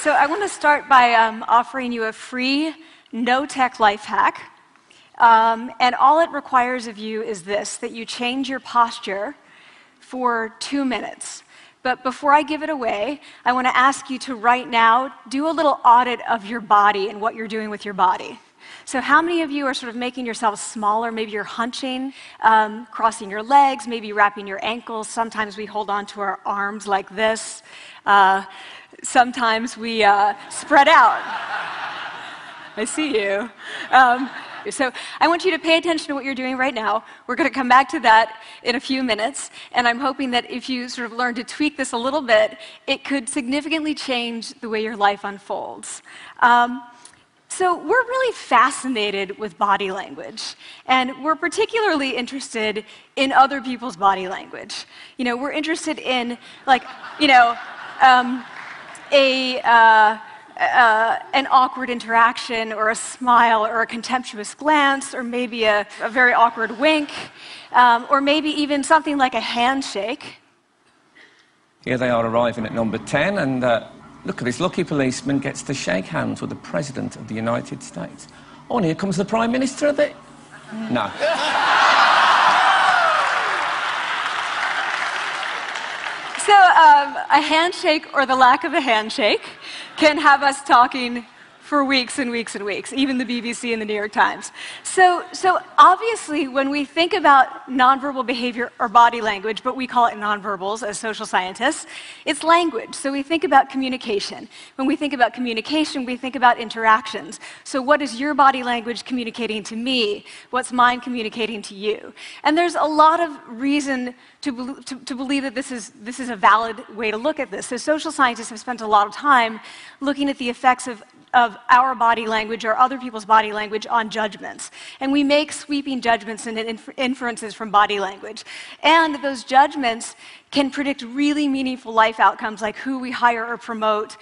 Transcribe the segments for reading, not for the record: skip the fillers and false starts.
So I want to start by offering you a free, no-tech life hack. And all it requires of you is this, that you change your posture for 2 minutes. But before I give it away, I want to ask you to right now do a little audit of your body and what you're doing with your body. So how many of you are sort of making yourselves smaller? Maybe you're hunching, crossing your legs, maybe wrapping your ankles. Sometimes we hold on to our arms like this. Sometimes we spread out. I see you. So I want you to pay attention to what you're doing right now. We're going to come back to that in a few minutes, and I'm hoping that if you sort of learn to tweak this a little bit, it could significantly change the way your life unfolds. So we're really fascinated with body language, and we're particularly interested in other people's body language. You know, we're interested in, like, you know, an awkward interaction, or a smile, or a contemptuous glance, or maybe a very awkward wink, or maybe even something like a handshake. Here they are arriving at number 10, and look at this lucky policeman gets to shake hands with the President of the United States. Oh, and here comes the Prime Minister of it. No. So a handshake, or the lack of a handshake, can have us talking for weeks and weeks and weeks, even the BBC and the New York Times. So obviously, when we think about nonverbal behavior or body language, but we call it nonverbals as social scientists, it's language. So we think about communication. When we think about communication, we think about interactions. So what is your body language communicating to me? What's mine communicating to you? And there's a lot of reason to believe that this is a valid way to look at this. So social scientists have spent a lot of time looking at the effects of our body language or other people's body language on judgments. And we make sweeping judgments and inferences from body language. And those judgments can predict really meaningful life outcomes, like who we hire or promote,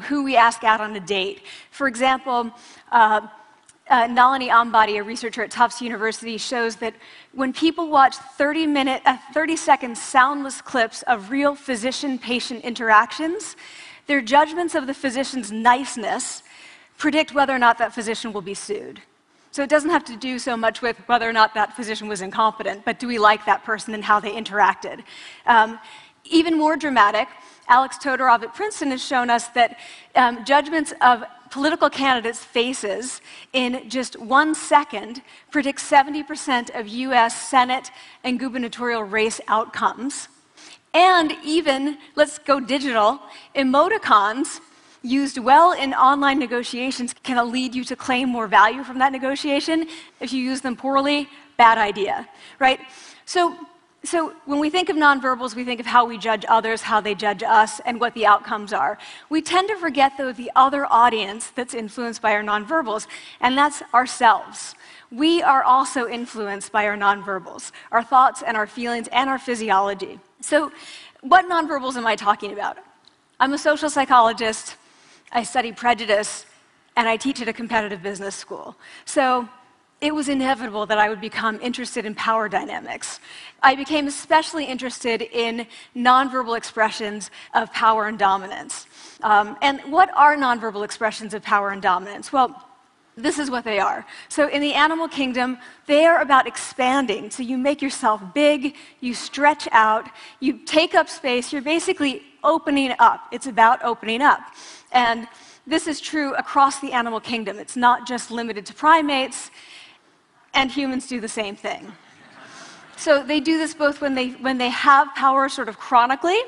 who we ask out on a date. For example, Nalini Ambady, a researcher at Tufts University, shows that when people watch 30-second soundless clips of real physician-patient interactions, their judgments of the physician's niceness predict whether or not that physician will be sued. So it doesn't have to do so much with whether or not that physician was incompetent, but do we like that person and how they interacted? Even more dramatic, Alex Todorov at Princeton has shown us that judgments of political candidates' faces in just 1 second predict 70% of US Senate and gubernatorial race outcomes. And even, let's go digital, emoticons used well in online negotiations can lead you to claim more value from that negotiation. If you use them poorly, bad idea, right? So when we think of nonverbals, we think of how we judge others, how they judge us, and what the outcomes are. We tend to forget, though, the other audience that's influenced by our nonverbals, and that's ourselves. We are also influenced by our nonverbals, our thoughts and our feelings and our physiology. So what nonverbals am I talking about? I'm a social psychologist, I study prejudice, and I teach at a competitive business school. So it was inevitable that I would become interested in power dynamics. I became especially interested in nonverbal expressions of power and dominance. And what are nonverbal expressions of power and dominance? Well, this is what they are. So in the animal kingdom, they are about expanding. So you make yourself big, you stretch out, you take up space, you're basically opening up. It's about opening up. And this is true across the animal kingdom. It's not just limited to primates, and humans do the same thing. So they do this both when they have power sort of chronically,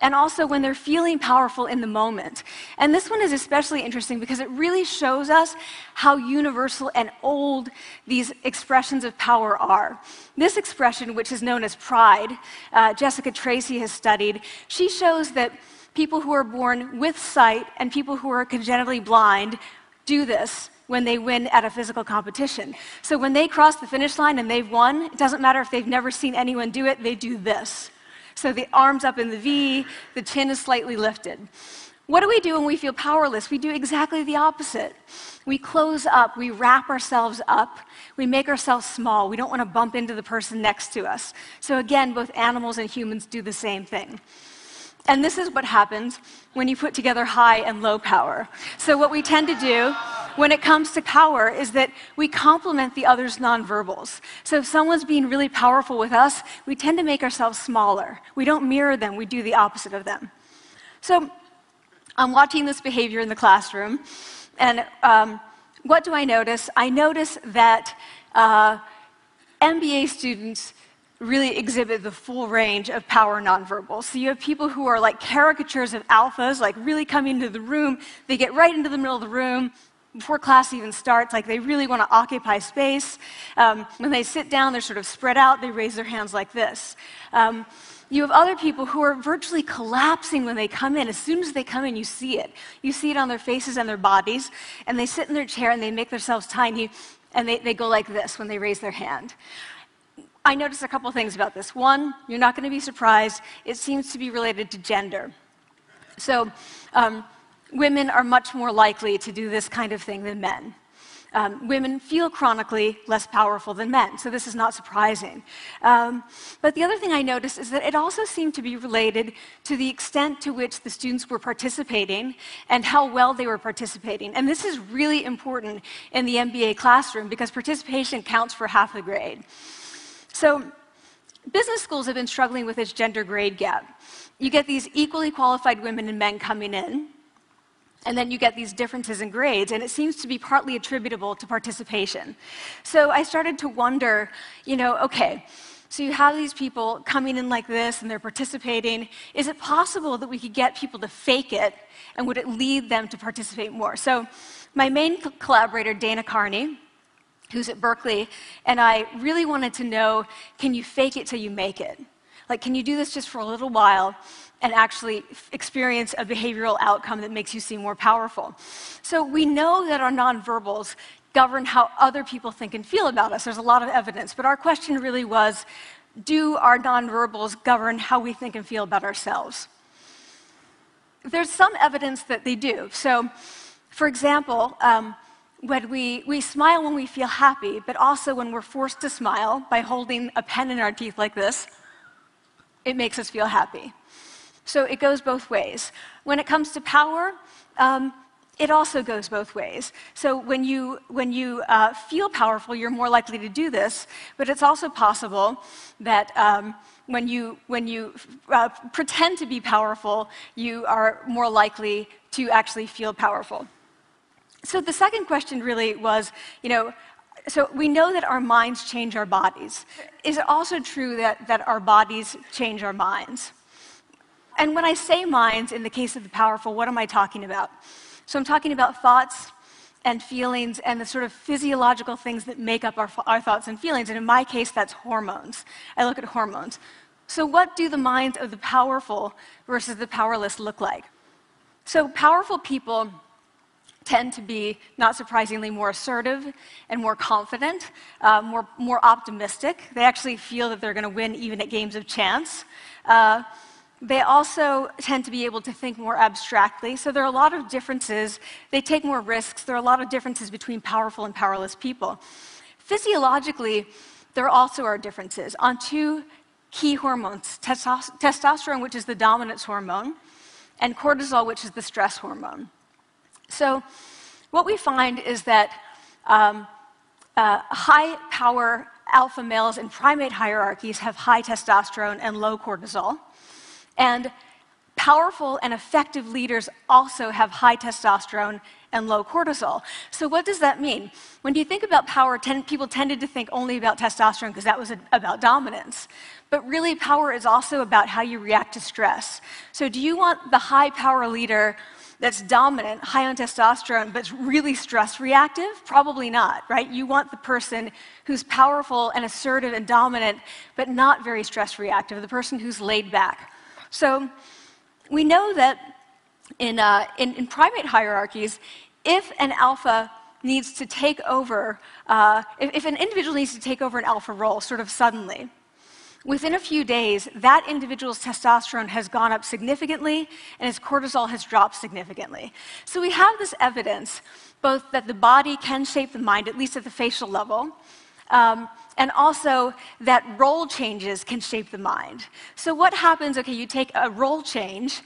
and also when they're feeling powerful in the moment. And this one is especially interesting because it really shows us how universal and old these expressions of power are. This expression, which is known as pride, Jessica Tracy has studied, she shows that people who are born with sight and people who are congenitally blind do this when they win at a physical competition. So when they cross the finish line and they've won, it doesn't matter if they've never seen anyone do it, they do this. So the arms up in the V, the chin is slightly lifted. What do we do when we feel powerless? We do exactly the opposite. We close up, we wrap ourselves up, we make ourselves small. We don't want to bump into the person next to us. So again, both animals and humans do the same thing. And this is what happens when you put together high and low power. So what we tend to do when it comes to power is that we complement the other's nonverbals. So if someone's being really powerful with us, we tend to make ourselves smaller. We don't mirror them, we do the opposite of them. So I'm watching this behavior in the classroom, and what do I notice? I notice that MBA students really exhibit the full range of power nonverbals. So you have people who are like caricatures of alphas, like really coming into the room. They get right into the middle of the room before class even starts, like they really want to occupy space. When they sit down, they're sort of spread out. They raise their hands like this. You have other people who are virtually collapsing when they come in. As soon as they come in, you see it. You see it on their faces and their bodies, and they sit in their chair and they make themselves tiny, and they go like this when they raise their hand. I noticed a couple things about this. One, you're not going to be surprised. It seems to be related to gender. So women are much more likely to do this kind of thing than men. Women feel chronically less powerful than men, so this is not surprising. But the other thing I noticed is that it also seemed to be related to the extent to which the students were participating and how well they were participating. And this is really important in the MBA classroom because participation counts for half the grade. So business schools have been struggling with this gender grade gap. You get these equally qualified women and men coming in, and then you get these differences in grades, and it seems to be partly attributable to participation. So I started to wonder, okay, so you have these people coming in like this, and they're participating. Is it possible that we could get people to fake it, and would it lead them to participate more? So my main collaborator, Dana Carney, who's at Berkeley, and I really wanted to know, can you fake it till you make it? Like, can you do this just for a little while and actually experience a behavioral outcome that makes you seem more powerful? So we know that our nonverbals govern how other people think and feel about us. There's a lot of evidence, but our question really was, do our nonverbals govern how we think and feel about ourselves? There's some evidence that they do. So, for example, when we smile when we feel happy, but also when we're forced to smile by holding a pen in our teeth like this, it makes us feel happy. So it goes both ways. When it comes to power, it also goes both ways. So when you feel powerful, you're more likely to do this, but it's also possible that when you pretend to be powerful, you are more likely to actually feel powerful. So the second question really was, so we know that our minds change our bodies. Is it also true that our bodies change our minds? And when I say minds, in the case of the powerful, what am I talking about? So I'm talking about thoughts and feelings and the sort of physiological things that make up our thoughts and feelings. And in my case, that's hormones. I look at hormones. So what do the minds of the powerful versus the powerless look like? So powerful people tend to be, not surprisingly, more assertive and more confident, more optimistic. They actually feel that they're going to win even at games of chance. They also tend to be able to think more abstractly. So there are a lot of differences. They take more risks. There are a lot of differences between powerful and powerless people. Physiologically, there also are differences on two key hormones, testosterone, which is the dominance hormone, and cortisol, which is the stress hormone. So what we find is that high-power alpha males in primate hierarchies have high testosterone and low cortisol, and powerful and effective leaders also have high testosterone and low cortisol. So what does that mean? When you think about power, people tended to think only about testosterone because that was about dominance. But really, power is also about how you react to stress. So do you want the high-power leader that's dominant, high on testosterone, but really stress reactive? Probably not, right? You want the person who's powerful and assertive and dominant, but not very stress reactive, the person who's laid back. So we know that in primate hierarchies, if an alpha needs to take over, if an individual needs to take over an alpha role sort of suddenly, within a few days, that individual's testosterone has gone up significantly and his cortisol has dropped significantly. So we have this evidence, both that the body can shape the mind, at least at the facial level, and also that role changes can shape the mind. So what happens, okay, you take a role change,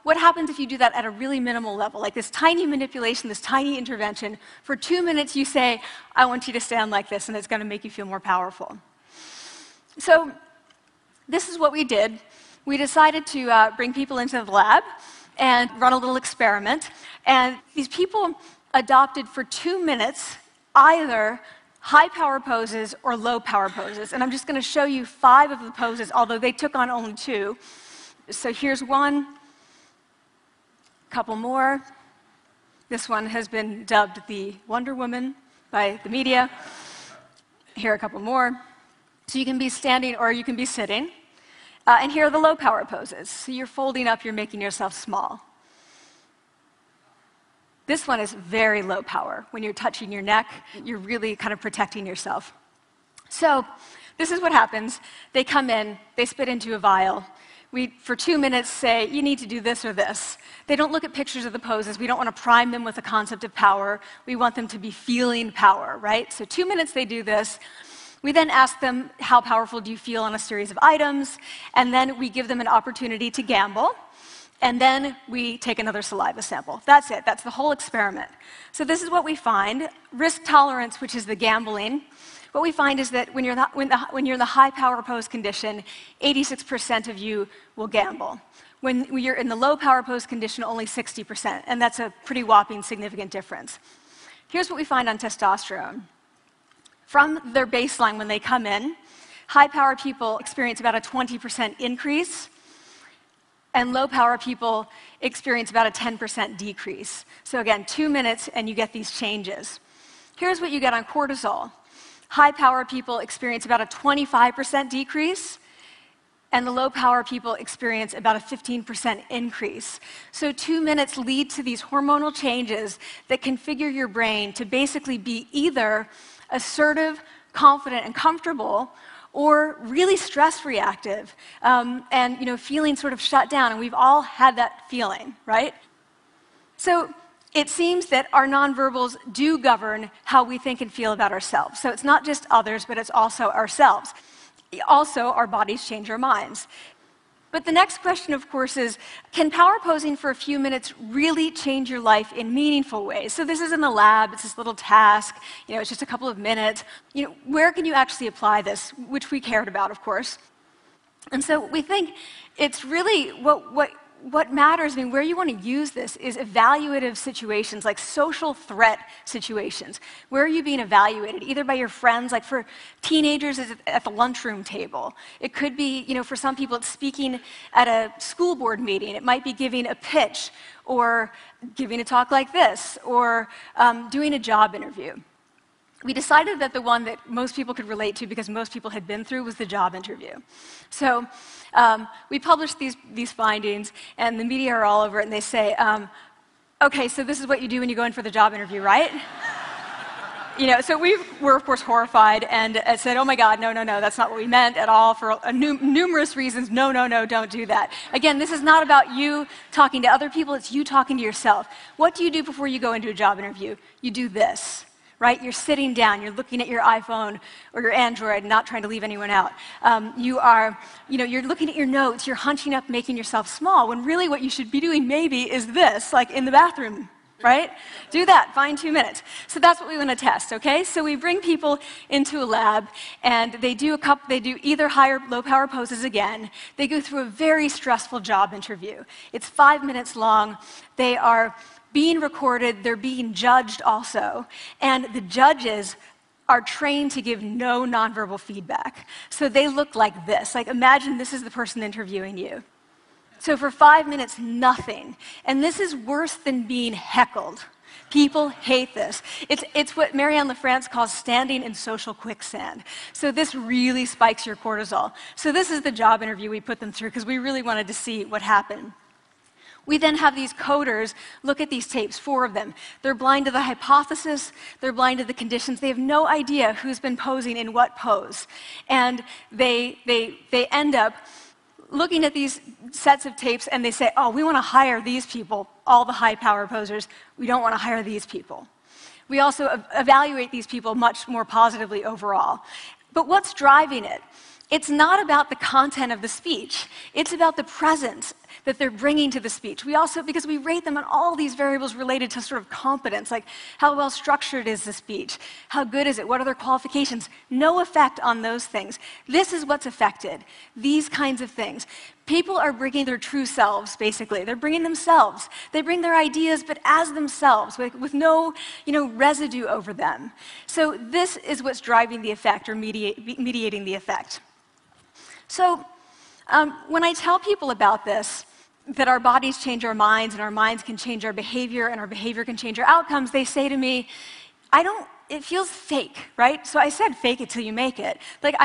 what happens if you do that at a really minimal level, like this tiny manipulation, this tiny intervention? For 2 minutes you say, I want you to stand like this, and it's going to make you feel more powerful. So this is what we did. We decided to bring people into the lab and run a little experiment. And these people adopted for 2 minutes either high power poses or low power poses. And I'm just going to show you 5 of the poses, although they took on only 2. So here's one, a couple more. This one has been dubbed the Wonder Woman by the media. Here are a couple more. So you can be standing or you can be sitting. And here are the low power poses. So you're folding up, you're making yourself small. This one is very low power. When you're touching your neck, you're really kind of protecting yourself. So this is what happens. They come in, they spit into a vial. We, for 2 minutes, say, you need to do this or this. They don't look at pictures of the poses. We don't want to prime them with the concept of power. We want them to be feeling power, right? So 2 minutes they do this. We then ask them, how powerful do you feel on a series of items? And then we give them an opportunity to gamble. And then we take another saliva sample. That's it. That's the whole experiment. So this is what we find. Risk tolerance, which is the gambling. What we find is that when you're in the high power pose condition, 86% of you will gamble. When you're in the low power pose condition, only 60%. And that's a pretty whopping significant difference. Here's what we find on testosterone. From their baseline when they come in, high power people experience about a 20% increase, and low power people experience about a 10% decrease. So again, 2 minutes and you get these changes. Here's what you get on cortisol. High power people experience about a 25% decrease, and the low power people experience about a 15% increase. So 2 minutes lead to these hormonal changes that configure your brain to basically be either assertive, confident, and comfortable, or really stress reactive, and feeling sort of shut down. And we've all had that feeling, right? So it seems that our nonverbals do govern how we think and feel about ourselves. So it's not just others, but it's also ourselves. Also, our bodies change our minds. But the next question, of course, is, can power posing for a few minutes really change your life in meaningful ways? So this is in the lab, it's this little task, it's just a couple of minutes. Where can you actually apply this, which we cared about, of course. And so we think it's really what matters, where you want to use this is evaluative situations, like social threat situations. Where are you being evaluated? Either by your friends, like for teenagers, it's at the lunchroom table. It could be, for some people, it's speaking at a school board meeting. It might be giving a pitch, or giving a talk like this, or doing a job interview. We decided that the one that most people could relate to, because most people had been through, was the job interview. So we published these findings, and the media are all over it, and they say, okay, so this is what you do when you go in for the job interview, right? So we were, of course, horrified and said, oh my God, no, that's not what we meant at all, for numerous reasons. No, don't do that. Again, this is not about you talking to other people, it's you talking to yourself. What do you do before you go into a job interview? You do this. Right? You're sitting down, you're looking at your iPhone or your Android, not trying to leave anyone out. You're looking at your notes, you're hunching up, making yourself small, when really what you should be doing maybe is this, like in the bathroom, right? Do that, find 2 minutes. So that's what we want to test, okay? So we bring people into a lab, and they do either high or low power poses again. They go through a very stressful job interview. It's 5 minutes long. They are being recorded, they're being judged also, and the judges are trained to give no nonverbal feedback. So they look like this. Like, imagine this is the person interviewing you. So for 5 minutes, nothing. And this is worse than being heckled. People hate this. It's what Marianne LaFrance calls standing in social quicksand. So this really spikes your cortisol. So this is the job interview we put them through, because we really wanted to see what happened. We then have these coders look at these tapes, 4 of them. They're blind to the hypothesis, they're blind to the conditions. They have no idea who's been posing in what pose. And they end up looking at these sets of tapes, and they say, oh, we want to hire these people, all the high power posers. We don't want to hire these people. We also evaluate these people much more positively overall. But what's driving it? It's not about the content of the speech. It's about the presence that they're bringing to the speech. We also, because we rate them on all these variables related to sort of competence, like how well structured is the speech? How good is it? What are their qualifications? No effect on those things. This is what's affected, these kinds of things. People are bringing their true selves, basically. They're bringing themselves. They bring their ideas, but as themselves, with no residue over them. So this is what's driving the effect or mediating the effect. So when I tell people about this, that our bodies change our minds and our minds can change our behavior and our behavior can change our outcomes, they say to me, it feels fake, right? So I said fake it till you make it. Like,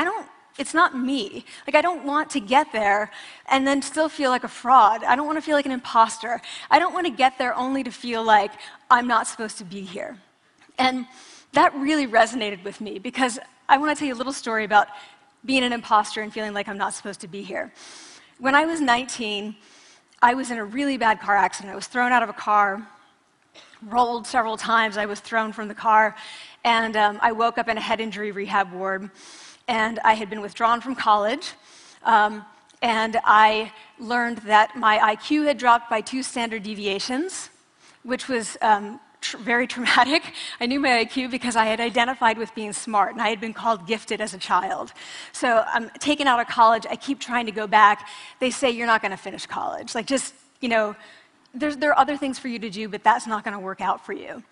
it's not me. Like, I don't want to get there and then still feel like a fraud. I don't want to feel like an imposter. I don't want to get there only to feel like I'm not supposed to be here. And that really resonated with me because I want to tell you a little story about being an imposter and feeling like I'm not supposed to be here. When I was 19, I was in a really bad car accident. I was thrown out of a car, rolled several times. I was thrown from the car, and I woke up in a head injury rehab ward. And I had been withdrawn from college, and I learned that my IQ had dropped by 2 standard deviations, which was very traumatic. I knew my IQ because I had identified with being smart, and I had been called gifted as a child. So I'm taken out of college. I keep trying to go back. They say, you're not going to finish college. Like, just, there are other things for you to do, but that's not going to work out for you.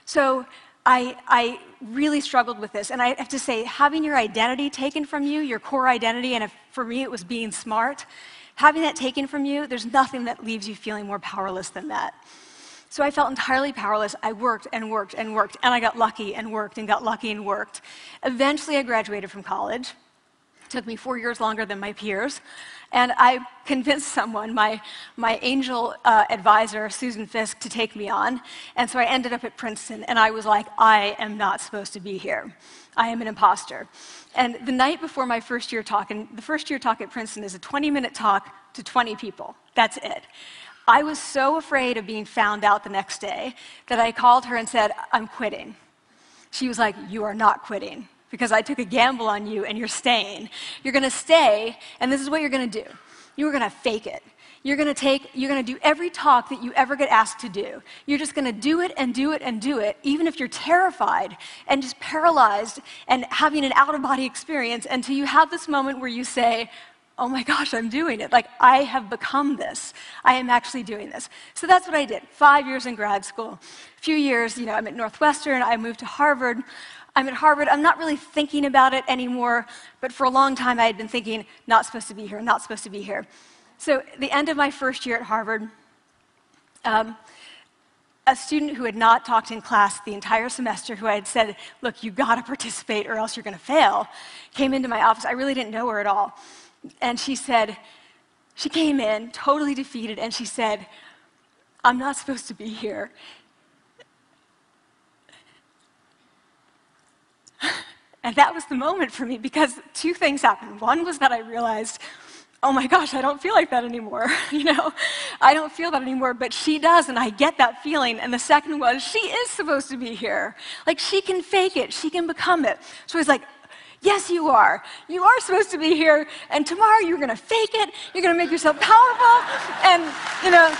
So I really struggled with this, and I have to say, having your identity taken from you, your core identity, and for me it was being smart, having that taken from you, there's nothing that leaves you feeling more powerless than that. So I felt entirely powerless. I worked and worked and worked, and I got lucky and worked and got lucky and worked. Eventually I graduated from college. It took me 4 years longer than my peers. And I convinced someone, my angel advisor, Susan Fisk, to take me on. And so I ended up at Princeton, and I was like, I am not supposed to be here. I am an imposter. And the night before my first year talk, and the first year talk at Princeton is a 20-minute talk to 20 people. That's it. I was so afraid of being found out the next day that I called her and said, I'm quitting. She was like, you are not quitting, because I took a gamble on you and you're staying. You're going to stay, and this is what you're going to do. You're going to fake it. You're going to do every talk that you ever get asked to do. You're just going to do it and do it and do it, even if you're terrified and just paralyzed and having an out-of-body experience, until you have this moment where you say, oh my gosh, I'm doing it. Like, I have become this. I am actually doing this. So that's what I did. 5 years in grad school. A few years, I'm at Northwestern. I moved to Harvard. I'm at Harvard. I'm not really thinking about it anymore, but for a long time I had been thinking, not supposed to be here, not supposed to be here. So at the end of my first year at Harvard, a student who had not talked in class the entire semester, who I had said, look, you got to participate or else you're going to fail, came into my office. I really didn't know her at all. And she came in totally defeated, and she said, I'm not supposed to be here. And that was the moment for me, because 2 things happened. One was that I realized, oh my gosh, I don't feel like that anymore. I don't feel that anymore, but she does, and I get that feeling. And the second was, she is supposed to be here. Like, she can fake it, she can become it. So I was like, yes, you are. You are supposed to be here, and tomorrow you're going to fake it, you're going to make yourself powerful, and, you're going to...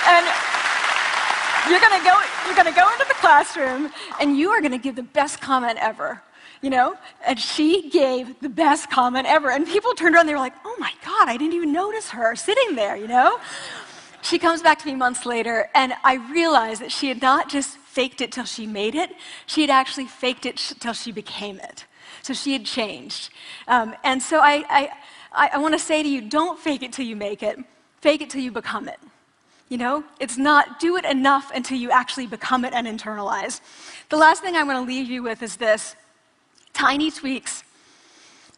and you're going to go into the classroom, and you are going to give the best comment ever, And she gave the best comment ever, and people turned around, they were like, oh my God, I didn't even notice her sitting there, She comes back to me months later, and I realized that she had not just faked it till she made it, she had actually faked it till she became it. So she had changed. And so I want to say to you, don't fake it till you make it. Fake it till you become it. It's not do it enough until you actually become it and internalize. The last thing I want to leave you with is this. Tiny tweaks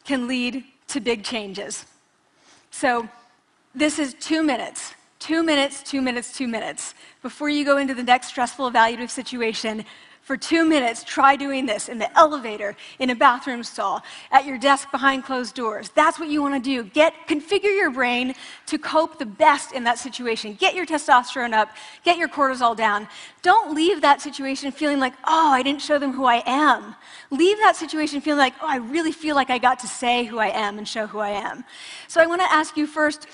can lead to big changes. So this is 2 minutes. 2 minutes, 2 minutes, 2 minutes. Before you go into the next stressful evaluative situation, For 2 minutes, try doing this in the elevator, in a bathroom stall, at your desk behind closed doors. That's what you want to do. Configure your brain to cope the best in that situation. Get your testosterone up, get your cortisol down. Don't leave that situation feeling like, oh, I didn't show them who I am. Leave that situation feeling like, oh, I really feel like I got to say who I am and show who I am. So I want to ask you first,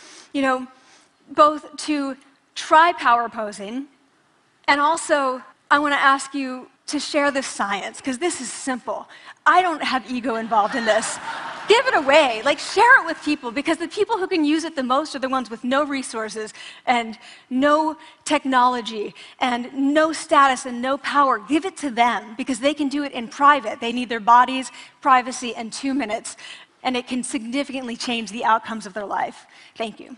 both to try power posing, and also I want to ask you to share this science, because this is simple. I don't have ego involved in this. Give it away. Share it with people, because the people who can use it the most are the ones with no resources and no technology and no status and no power. Give it to them, because they can do it in private. They need their bodies, privacy, and 2 minutes, and it can significantly change the outcomes of their life. Thank you.